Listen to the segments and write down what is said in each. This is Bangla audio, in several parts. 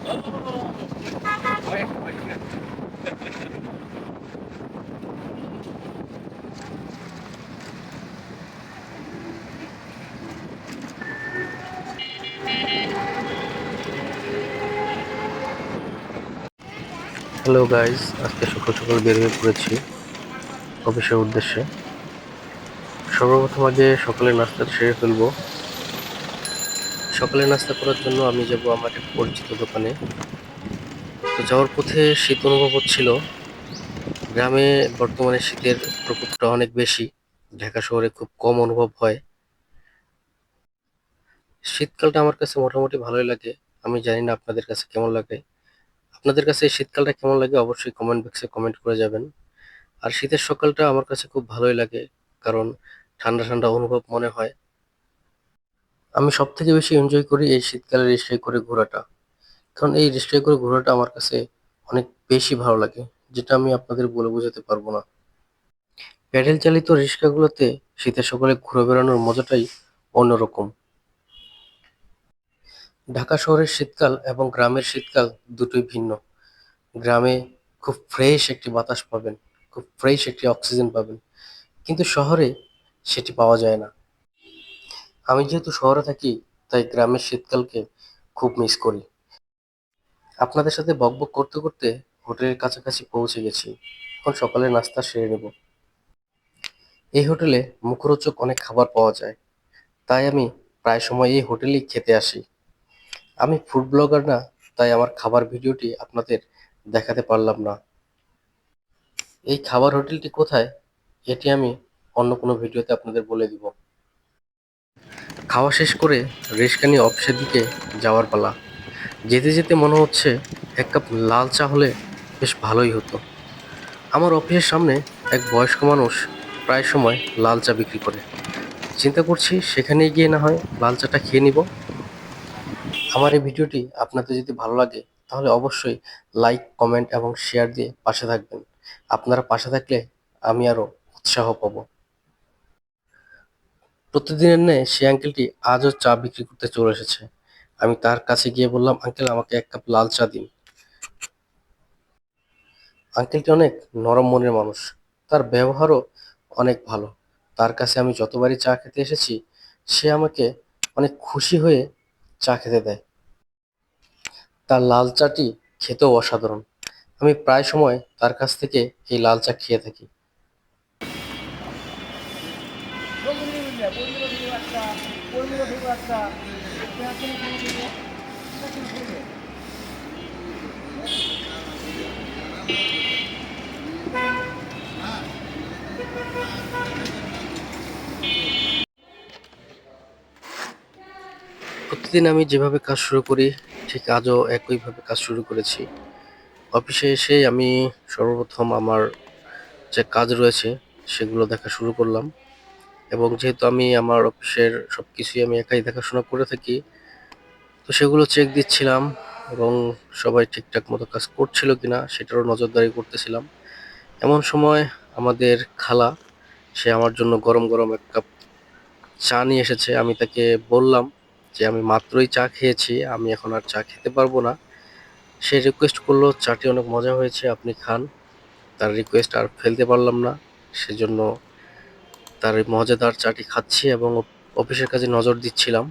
হ্যালো গাইস, আজকে সকাল সকাল বের হয়ে পড়েছি অফিসের উদ্দেশ্যে। সর্বপ্রথম আগে সকালের নাস্তাটা সেরে ফেলবো। সকালের নাস্তা করার জন্য আমি যাব আমার এক পরিচিত দোকানে। তো যাওয়ার পথে শীত অনুভব হচ্ছিল। গ্রামে বর্তমানে শীতের প্রকোপটা অনেক বেশি, ঢাকা শহরে খুব কম অনুভব হয়। শীতকালটা আমার কাছে মোটামুটি ভালোই লাগে। আমি জানি না আপনাদের কাছে কেমন লাগে। আপনাদের কাছে এই শীতকালটা কেমন লাগে অবশ্যই কমেন্ট বক্সে কমেন্ট করে যাবেন। আর শীতের সকালটা আমার কাছে খুব ভালোই লাগে, কারণ ঠান্ডা ঠান্ডা অনুভব মনে হয়। আমি সব থেকে বেশি এনজয় করি এই শীতকালে রিক্সায় করে ঘোরাটা, কারণ এই রিক্সায় করে ঘোরাটা আমার কাছে অনেক বেশি ভালো লাগে, যেটা আমি আপনাদের বলে বোঝাতে পারবো না। প্যাডেল চালিত রিক্সাগুলোতে শীতের সকালে ঘুরে বেড়ানোর মজাটাই অন্যরকম। ঢাকা শহরের শীতকাল এবং গ্রামের শীতকাল দুটোই ভিন্ন। গ্রামে খুব ফ্রেশ একটি বাতাস পাবেন, খুব ফ্রেশ একটি অক্সিজেন পাবেন, কিন্তু শহরে সেটি পাওয়া যায় না। আমি যেহেতু শহরে থাকি, তাই গ্রামের শীতকালকে খুব মিস করি। আপনাদের সাথে বকবক করতে করতে হোটেলের কাছাকাছি পৌঁছে গেছি। এখন সকালের নাস্তা সেরে নেব। এই হোটেলে মুখরোচক অনেক খাবার পাওয়া যায়, তাই আমি প্রায় সময় এই হোটেলেই খেতে আসি। আমি ফুড ব্লগার না, তাই আমার খাবার ভিডিওটি আপনাদের দেখাতে পারলাম না। এই খাবার হোটেলটি কোথায়, এটি আমি অন্য কোনো ভিডিওতে আপনাদের বলে দিব। খাওয়া শেষ করে রিক্সা নিয়ে অফিসের দিকে যাওয়ার পালা। যেতে যেতে মনে হচ্ছে এক কাপ লাল চা হলে বেশ ভালোই হতো। আমার অফিসের সামনে এক বয়স্ক মানুষ প্রায় সময় লাল চা বিক্রি করে। চিন্তা করছি সেখানে গিয়ে না হয় লাল চাটা খেয়ে নিব। আমার এই ভিডিওটি আপনাদের যদি ভালো লাগে তাহলে অবশ্যই লাইক, কমেন্ট এবং শেয়ার দিয়ে পাশে থাকবেন। আপনারা পাশে থাকলে আমি আরো উৎসাহ পাবো। প্রতিদিনের ন্যায় সেই আঙ্কেলটি আজও চা বিক্রি করতে চলে এসেছে। আমি তার কাছে গিয়ে বললাম, আঙ্কেল আমাকে এক কাপ লাল চা দিন। আঙ্কেলটি অনেক নরম মনের মানুষ, তার ব্যবহারও অনেক ভালো। তার কাছে আমি যতবারই চা খেতে এসেছি, সে আমাকে অনেক খুশি হয়ে চা খেতে দেয়। তার লাল চাটি খেতেও অসাধারণ। আমি প্রায় সময় তার কাছ থেকে এই লাল চা খেয়ে থাকি। প্রতিদিন আমি যেভাবে কাজ শুরু করি, ঠিক আজও একইভাবে কাজ শুরু করেছি। অফিসে এসে আমি সর্বপ্রথম আমার যে কাজ রয়েছে সেগুলো দেখা শুরু করলাম, এবং যেহেতু আমি আমার অফিসের সবকিছুই আমি একাই দেখাশোনা করে থাকি, তো সেগুলো চেক দিচ্ছিলাম এবং সবাই ঠিকঠাক মতো কাজ করছিল কিনা সেটারও নজরদারি করতেছিলাম। এমন সময় আমাদের খালা, সে আমার জন্য গরম গরম এক কাপ চা নিয়ে এসেছে। আমি তাকে বললাম যে আমি মাত্রই চা খেয়েছি, আমি এখন আর চা খেতে পারবো না। সে রিকোয়েস্ট করলো, চাটি অনেক মজা হয়েছে, আপনি খান। তার রিকোয়েস্ট আর ফেলতে পারলাম না, সেজন্য তার এই মজাদার চাটি খাচ্ছি এবং অফিসের কাজে নজর দিচ্ছিলাম।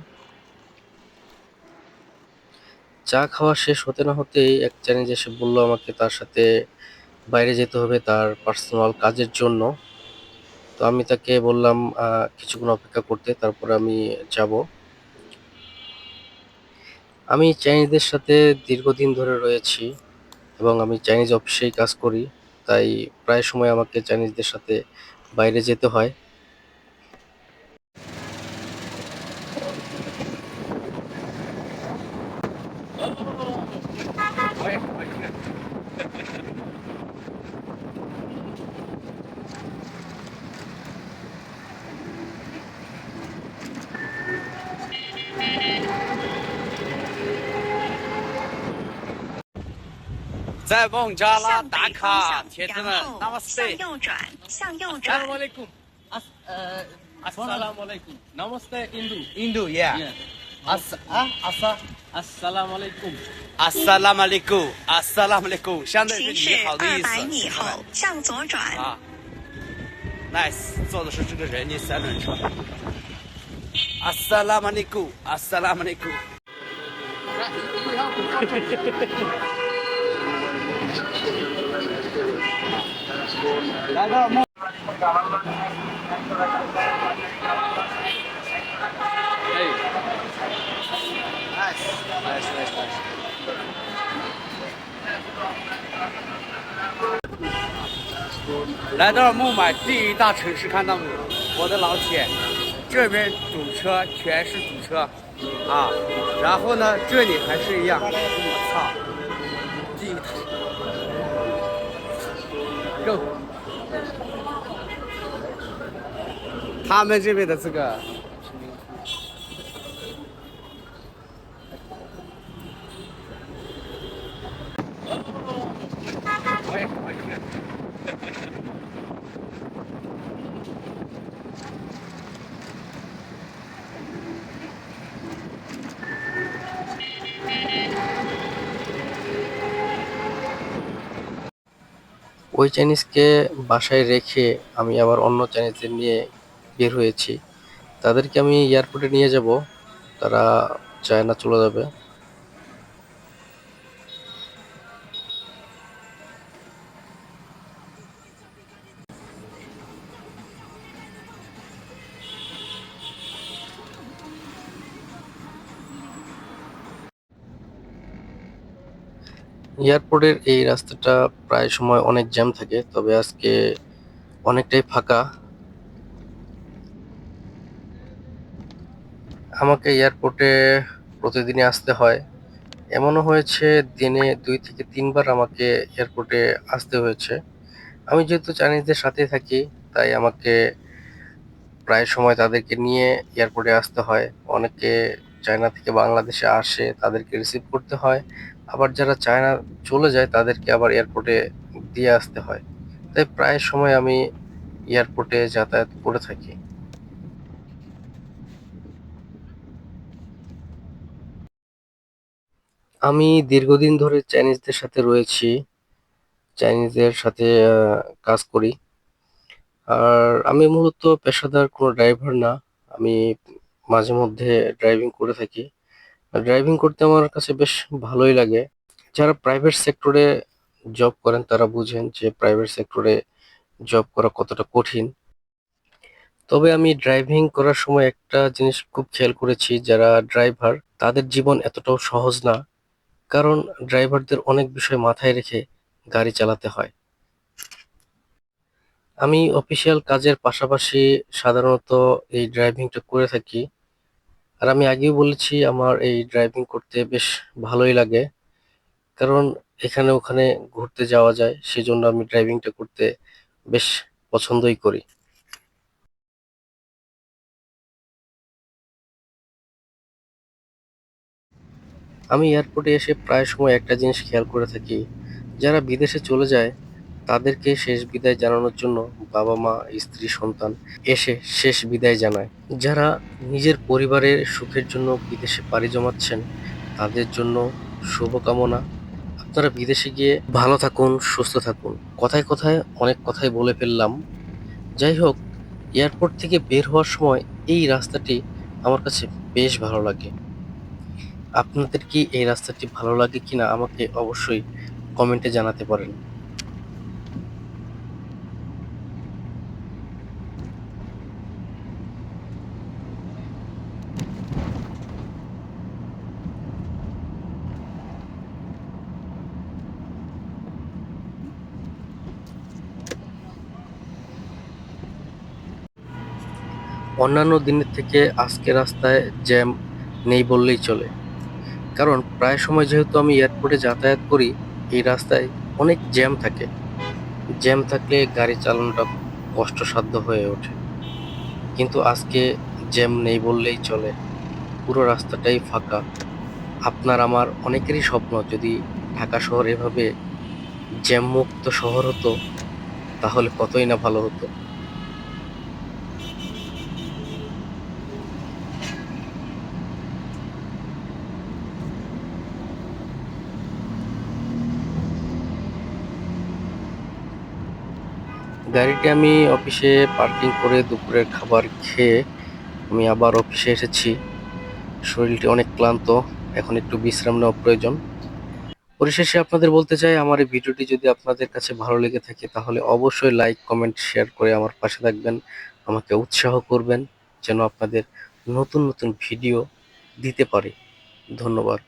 চা খাওয়া শেষ হতে না হতেই এক চ্যালেঞ্জ এসে বললো আমাকে তার সাথে বাইরে যেতে হবে তার পার্সোনাল কাজের জন্য। তো আমি তাকে বললাম কিছুক্ষণ অপেক্ষা করতে, তারপর আমি যাব। আমি চাইনিজদের সাথে দীর্ঘদিন ধরে রয়েছি এবং আমি চাইনিজ অফিসেই কাজ করি, তাই প্রায় সময় আমাকে চাইনিজদের সাথে বাইরে যেতে হয়।在孟加拉打卡，铁子们，Namaste。向右转，向右转。 Assalamualaikum. Assalamualaikum. Namaste, Hindu. Hindu, yeah. Yeah. Asa. Assalamu alaikum。Assalamu alaikum。Assalamu alaikum。相当于行驶你好的意200米思。后向左转。啊，nice，坐的是这个人力三轮车。Assalamu alaikum。Assalamu alaikum。来到梦。哎，nice。来到孟买第一大城市，看到没有？我的老铁，这边堵车全是堵车啊，然后呢，这里还是一样，我操，第一大，Go。他们这边的这个。ওই চাইনিজকে বাসায় রেখে আমি আবার অন্য চাইনিজদের নিয়ে বের হয়েছি। তাদেরকে আমি এয়ারপোর্টে নিয়ে যাব, তারা চায়না চলে যাবে। এয়ারপোর্টের এই রাস্তাটা প্রায় সময় অনেক জ্যাম থাকে, তবে আজকে অনেকটাই ফাঁকা। আমাকে এয়ারপোর্টে প্রতিদিনই আসতে হয়, এমনও হয়েছে দিনে 2 থেকে 3 বার আমাকে এয়ারপোর্টে আসতে হয়েছে। আমি যেহেতু চাইনিজদের সাথে থাকি, তাই আমাকে প্রায় সময় তাদেরকে নিয়ে এয়ারপোর্টে আসতে হয়। অনেকে চায়না থেকে বাংলাদেশে আসে, তাদেরকে রিসিভ করতে হয়, আবার যারা চায়না চলে যায় তাদেরকে আবার এয়ারপোর্টে দিয়ে আসতে হয়। তাই প্রায় সময় আমি এয়ারপোর্টে যাতায়াত করে থাকি। আমি দীর্ঘদিন ধরে চাইনিজদের সাথে রয়েছি, চাইনিজদের সাথে কাজ করি। আর আমি মূলত পেশাদার কোনো ড্রাইভার না, আমি মাঝে মধ্যে ড্রাইভিং করে থাকি। ড্রাইভিং করতে আমার কাছে বেশ ভালোই লাগে। যারা প্রাইভেট সেক্টরে জব করেন তারা বুঝেন যে প্রাইভেট সেক্টরে জব করা কতটা কঠিন। তবে আমি ড্রাইভিং করার সময় একটা জিনিস খুব খেয়াল করেছি, যারা ড্রাইভার তাদের জীবন এতটাও সহজ না, কারণ ড্রাইভারদের অনেক বিষয় মাথায় রেখে গাড়ি চালাতে হয়। আমি অফিসিয়াল কাজের পাশাপাশি সাধারণত এই ড্রাইভিংটা করে থাকি। আর আমি আগেও বলেছি আমার এই ড্রাইভিং করতে বেশ ভালোই লাগে, কারণ এখানে ওখানে ঘুরতে যাওয়া যায়, সেজন্য আমি ড্রাইভিংটা করতে বেশ পছন্দই করি। আমি এয়ারপোর্টে এসে প্রায় সময় একটা জিনিস খেয়াল করে থাকি, যারা বিদেশে চলে যায় তাদেরকে শেষ বিদায় জানানোর জন্য বাবা মা, স্ত্রী, সন্তান এসে শেষ বিদায় জানায়। যারা নিজের পরিবারের সুখের জন্য বিদেশে পাড়ি জমাচ্ছেন তাদের জন্য শুভকামনা। আপনারা বিদেশে গিয়ে ভালো থাকুন, সুস্থ থাকুন। কথায় কথায় অনেক কথাই বলে ফেললাম। যাই হোক, এয়ারপোর্ট থেকে বের হওয়ার সময় এই রাস্তাটি আমার কাছে বেশ ভালো লাগে। আপনাদের কি এই রাস্তাটি ভালো লাগে কিনা আমাকে অবশ্যই কমেন্টে জানাতে পারেন। অন্যান্য দিনের থেকে আজকে রাস্তায় জ্যাম নেই বললেই চলে, কারণ প্রায় সময় যেহেতু আমি এয়ারপোর্টে যাতায়াত করি, এই রাস্তায় অনেক জ্যাম থাকে। জ্যাম থাকলে গাড়ি চালানোটা কষ্টসাধ্য হয়ে ওঠে, কিন্তু আজকে জ্যাম নেই বললেই চলে, পুরো রাস্তাটাই ফাঁকা। আপনার আমার অনেকেরই স্বপ্ন যদি ঢাকা শহর এভাবে জ্যাম মুক্ত শহর হতো, তাহলে কতই না ভালো হতো। গাড়িটি আমি অফিসে পার্কিং করে দুপুরের খাবার খেয়ে আমি আবার অফিসে এসেছি। শরীরটি অনেক ক্লান্ত, এখন একটু বিশ্রাম নেওয়া প্রয়োজন। পরিশেষে আপনাদের বলতে চাই, আমার এই ভিডিওটি যদি আপনাদের কাছে ভালো লেগে থাকে তাহলে অবশ্যই লাইক, কমেন্ট, শেয়ার করে আমার পাশে থাকবেন, আমাকে উৎসাহ করবেন যেন আপনাদের নতুন নতুন ভিডিও দিতে পারি। ধন্যবাদ।